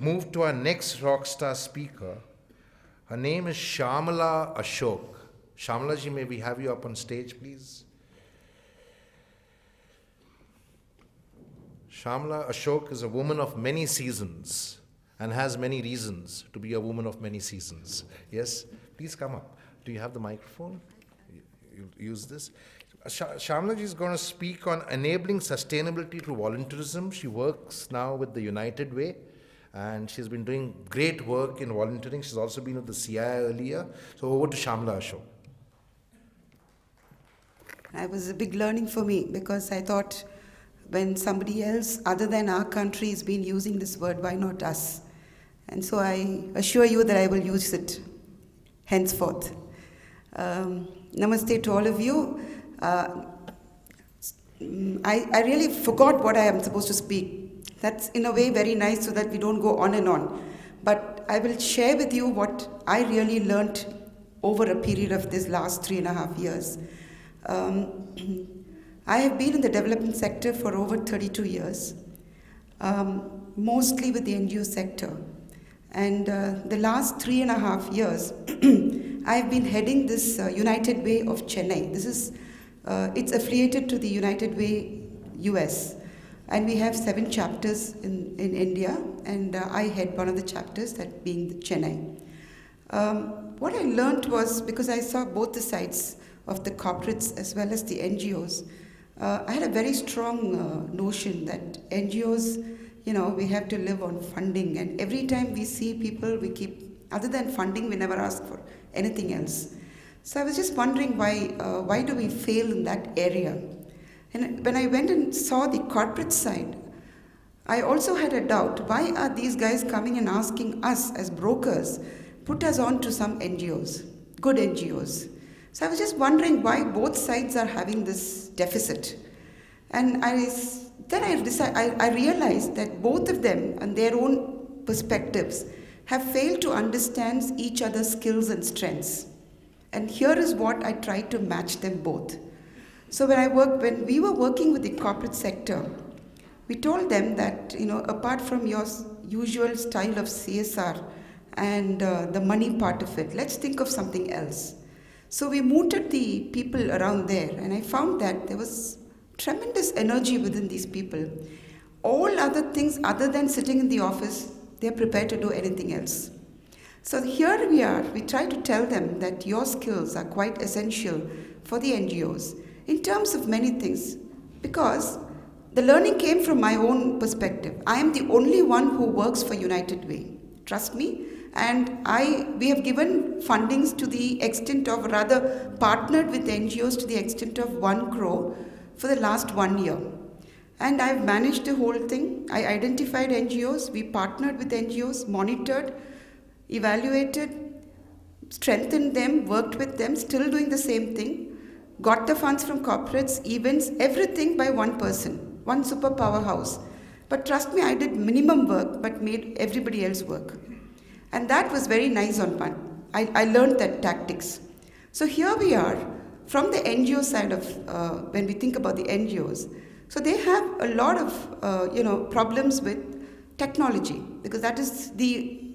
move to our next rock star speaker. Her name is Shyamala Ashok. Shyamala ji, may we have you up on stage, please? Shyamala Ashok is a woman of many seasons and has many reasons to be a woman of many seasons. Yes? Please come up. Do you have the microphone? You use this. Shyamala ji is going to speak on enabling sustainability through voluntarism. She works now with the United Way, and she's been doing great work in volunteering. She's also been with the CI earlier. So over to Shyamala Ashok. It was a big learning for me, because I thought, when somebody else other than our country has been using this word, why not us? And so I assure you that I will use it henceforth. Namaste to all of you. I really forgot what I am supposed to speak. That's in a way very nice so that we don't go on and on. But I will share with you what I really learnt over a period of this last 3.5 years. I have been in the development sector for over 32 years, mostly with the NGO sector. And the last 3.5 years, I've been heading this United Way of Chennai. This is, it's affiliated to the United Way US. And we have 7 chapters in India, and I head one of the chapters, that being the Chennai. What I learned was, because I saw both the sides of the corporates as well as the NGOs, I had a very strong notion that NGOs, you know, we have to live on funding, and every time we see people, we keep, other than funding, we never ask for anything else. So I was just wondering why do we fail in that area? And when I went and saw the corporate side, I also had a doubt, why are these guys coming and asking us as brokers, put us on to some NGOs, good NGOs? So I was just wondering why both sides are having this deficit. And then I realized that both of them, and their own perspectives, have failed to understand each other's skills and strengths. And here is what I tried to match them both. So when we were working with the corporate sector, we told them that, you know, apart from your usual style of CSR and the money part of it, let's think of something else. So we mooted the people around there, and I found that there was tremendous energy within these people. All other things other than sitting in the office, they're prepared to do anything else. So here we are, we try to tell them that your skills are quite essential for the NGOs in terms of many things, because the learning came from my own perspective. I am the only one who works for United Way, trust me. And we have given fundings to the extent of, rather partnered with NGOs to the extent of 1 crore for the last 1 year. And I've managed the whole thing. I identified NGOs, we partnered with NGOs, monitored, evaluated, strengthened them, worked with them, still doing the same thing, got the funds from corporates, events, everything by one person, one super powerhouse. But trust me, I did minimum work, but made everybody else work. And that was very nice on one. I learned that tactics. So here we are, from the NGO side of, when we think about the NGOs, so they have a lot of, problems with technology, because that is the,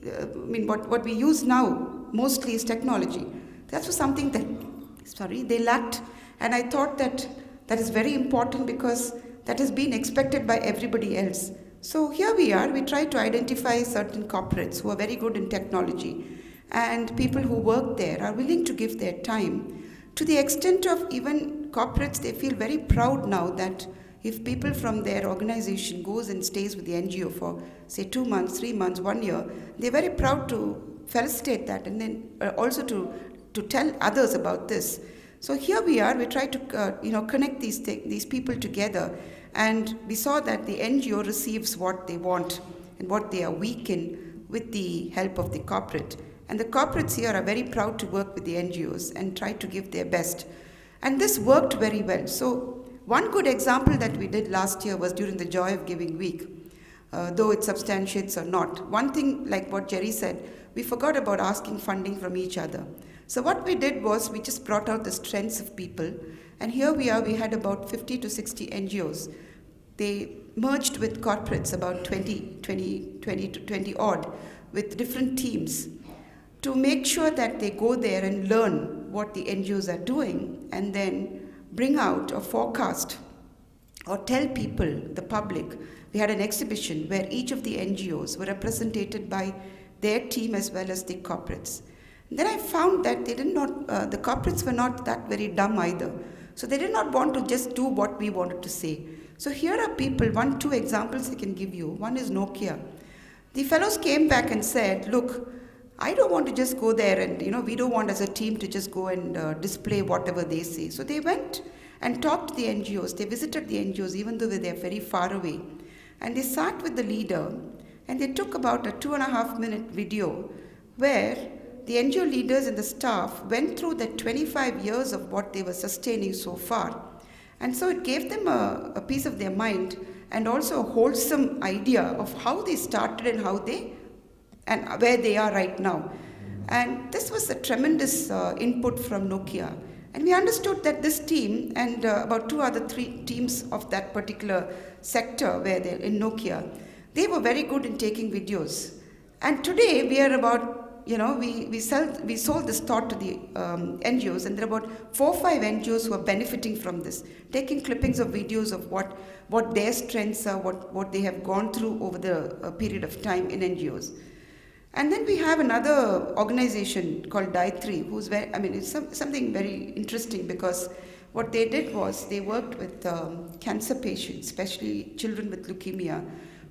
what we use now mostly is technology. That was something that, they lacked. And I thought that is very important, because that has been expected by everybody else. So here we are, we try to identify certain corporates who are very good in technology, and people who work there are willing to give their time, to the extent of even corporates, they feel very proud now that if people from their organization goes and stays with the NGO for, say, 2 months, 3 months, 1 year, they're very proud to felicitate that, and then also to tell others about this. So here we are, we try to connect these people together. And we saw that the NGO receives what they want and what they are weak in with the help of the corporate. And the corporates here are very proud to work with the NGOs and try to give their best. And this worked very well. So one good example that we did last year was during the Joy of Giving Week, though it substantiates or not. One thing, like what Jerry said, we forgot about asking funding from each other. So what we did was we just brought out the strengths of people. And here we are, we had about 50 to 60 NGOs they merged with corporates, about 20 odd, with different teams, to make sure that they go there and learn what the NGOs are doing, and then bring out a forecast or tell people, the public. We had an exhibition where each of the NGOs were represented by their team as well as the corporates. Then I found that they did not, the corporates were not that very dumb either. So they did not want to just do what we wanted to say. So here are people, two examples I can give you. One is Nokia. The fellows came back and said, look, I don't want to just go there and, we don't want as a team to just go and display whatever they say. So they went and talked to the NGOs. They visited the NGOs even though they're very far away. And they sat with the leader and they took about a 2.5-minute video where the NGO leaders and the staff went through the 25 years of what they were sustaining so far. And so it gave them a piece of their mind and also a wholesome idea of how they started and where they are right now. And this was a tremendous input from Nokia. And we understood that this team and about 3 teams of that particular sector where they're in Nokia, they were very good in taking videos. And today we are about, we sold this thought to the NGOs, and there are about 4 or 5 NGOs who are benefiting from this, taking clippings of videos of what their strengths are, what they have gone through over the period of time in NGOs. And then we have another organization called Dayatri, who's it's something very interesting, because what they did was they worked with cancer patients, especially children with leukemia,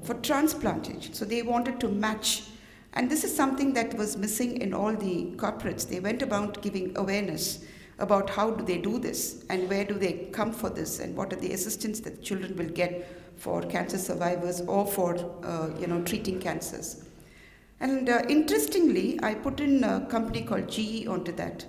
for transplantation. So they wanted to match. And this is something that was missing in all the corporates. They went about giving awareness about how do they do this and where do they come for this and what are the assistance that children will get for cancer survivors or for treating cancers. And interestingly, I put in a company called GE onto that.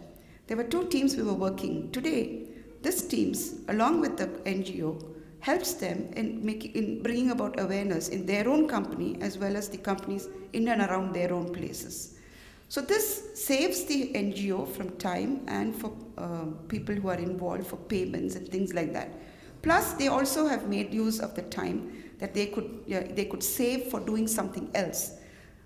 There were 2 teams we were working. Today, this teams, along with the NGO, helps them in bringing about awareness in their own company as well as the companies in and around their own places. So this saves the NGO from time and for people who are involved for payments and things like that. Plus, they also have made use of the time that they could save for doing something else.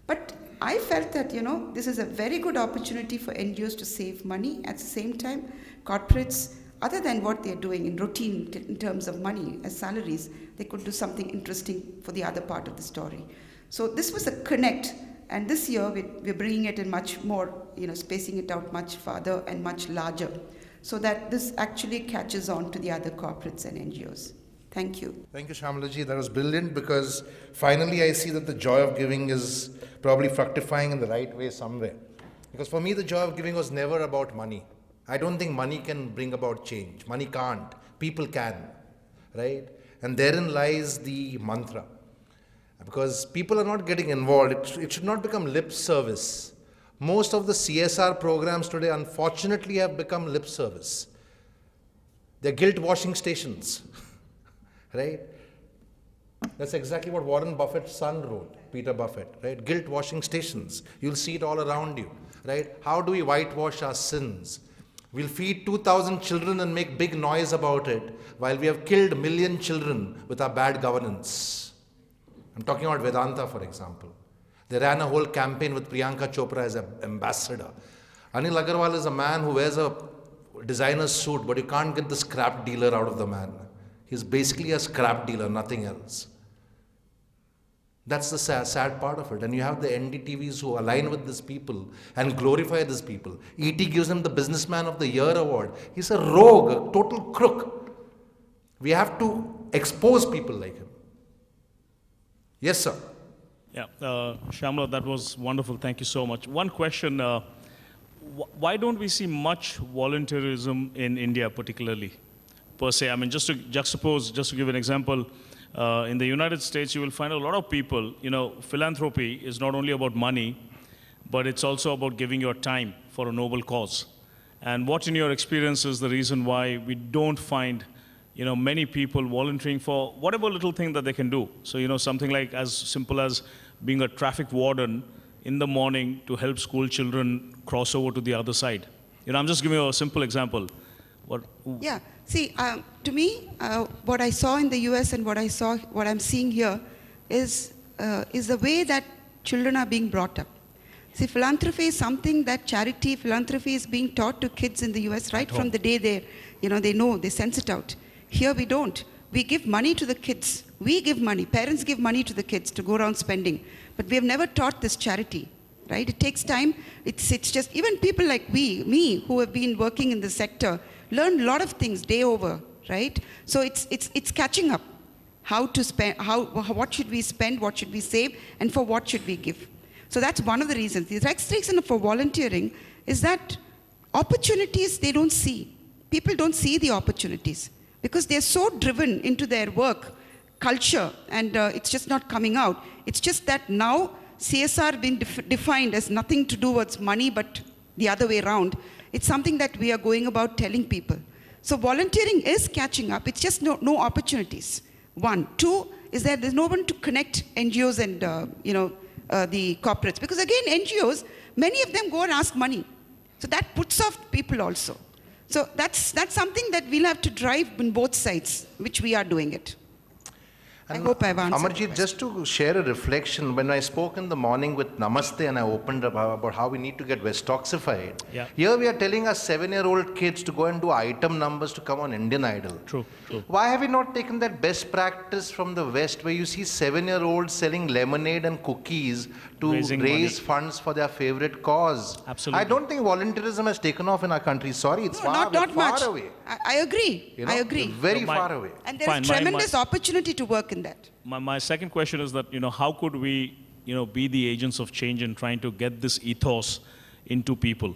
But I felt that, this is a very good opportunity for NGOs to save money. At the same time, corporates, other than what they're doing in routine in terms of money as salaries, they could do something interesting for the other part of the story. So this was a connect, and this year we're bringing it in much more, spacing it out much farther and much larger, so that this actually catches on to the other corporates and NGOs. Thank you. Thank you, Shyamala. That was brilliant, because finally I see that the joy of giving is probably fructifying in the right way somewhere. Because for me, the joy of giving was never about money. I don't think money can bring about change. Money can't. People can, right? And therein lies the mantra. Because people are not getting involved. It should not become lip service. Most of the CSR programs today, unfortunately, have become lip service. They're guilt washing stations. Right? That's exactly what Warren Buffett's son wrote, Peter Buffett, right? Guilt washing stations. You'll see it all around you, right? How do we whitewash our sins? We'll feed 2,000 children and make big noise about it, while we have killed 1 million children with our bad governance. I'm talking about Vedanta, for example. They ran a whole campaign with Priyanka Chopra as an ambassador. Anil Agarwal is a man who wears a designer suit, but you can't get the scrap dealer out of the man. He's basically a scrap dealer, nothing else. That's the sad part of it. And you have the NDTVs who align with these people and glorify these people. ET gives him the Businessman of the Year award. He's a rogue, a total crook. We have to expose people like him. Yes, sir. Yeah, Shyamala, that was wonderful. Thank you so much. One question, why don't we see much volunteerism in India particularly, per se? I mean, just to juxtapose, just to give an example, in the United States, you will find a lot of people, philanthropy is not only about money, but it's also about giving your time for a noble cause. And what in your experience is the reason why we don't find, many people volunteering for whatever little thing that they can do? So, something like as simple as being a traffic warden in the morning to help school children cross over to the other side. I'm just giving you a simple example. Yeah. See, to me, what I saw in the US and what I'm seeing here is the way that children are being brought up. See, philanthropy is something that philanthropy is being taught to kids in the US right from the day they sense it out. Here we don't. We give money to the kids. We give money. Parents give money to the kids to go around spending. But we have never taught this charity, right? It takes time. It's just, even people like me, who have been working in the sector, learn a lot of things day over, right? So it's catching up. How to spend, what should we spend, what should we save, and for what should we give? So that's one of the reasons. The reason for volunteering is that opportunities they don't see. People don't see the opportunities because they're so driven into their work culture, and it's just not coming out. It's just that now CSR being defined as nothing to do with money, but the other way around. It's something that we are going about telling people. So volunteering is catching up. It's just no opportunities. One. Two is that there's no one to connect NGOs and the corporates. Because again, NGOs, many of them go and ask money. So that puts off people also. So that's something that we'll have to drive on both sides, which we are doing it. And I hope I've answered. Amarjit, just to share a reflection, when I spoke in the morning with Namaste and I opened up about how we need to get Westoxified, here we are telling our 7-year-old kids to go and do item numbers to come on Indian Idol. True. Why have we not taken that best practice from the West, where you see 7-year-olds selling lemonade and cookies to raise funds for their favorite cause? Absolutely. I don't think volunteerism has taken off in our country. Sorry, it's far away. I agree. I agree. Very far away. And there is tremendous opportunity to work in that. My second question is that, how could we, be the agents of change in trying to get this ethos into people?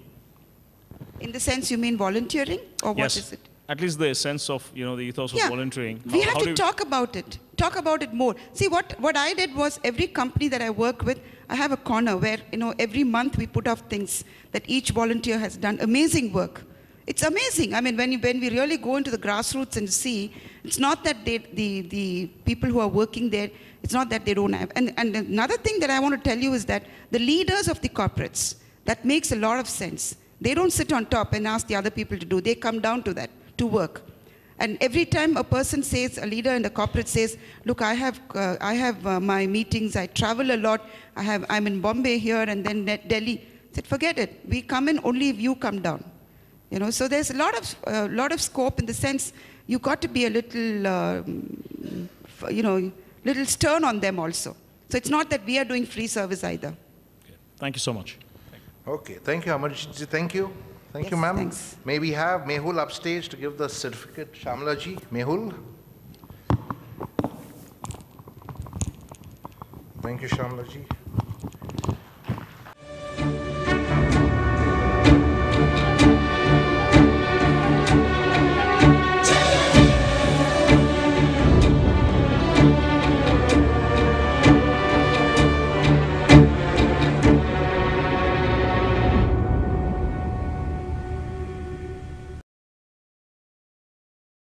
In the sense you mean volunteering, or what is it? At least the sense of, the ethos of volunteering. We have to talk about it. Talk about it more. See, what I did was, every company that I work with, I have a corner where, every month we put off things that each volunteer has done. Amazing work. It's amazing. I mean, when we really go into the grassroots and see, it's not that the people who are working there, it's not that they don't have. And another thing that I want to tell you is that the leaders of the corporates, that makes a lot of sense. They don't sit on top and ask the other people to do. They come down to that, to work. And every time a person says, a leader in the corporate says, look, I have my meetings, I travel a lot, I'm in Bombay here and then Delhi. I said, forget it. We come in only if you come down. So there's a lot of scope in the sense you got to be a little, little stern on them also. So it's not that we are doing free service either. Okay. Thank you so much. Okay, thank you, Amarjit. Thank you. Thank you, ma'am. Thanks. May we have Mehul upstage to give the certificate. Shyamala ji, Mehul. Thank you, Shyamala ji.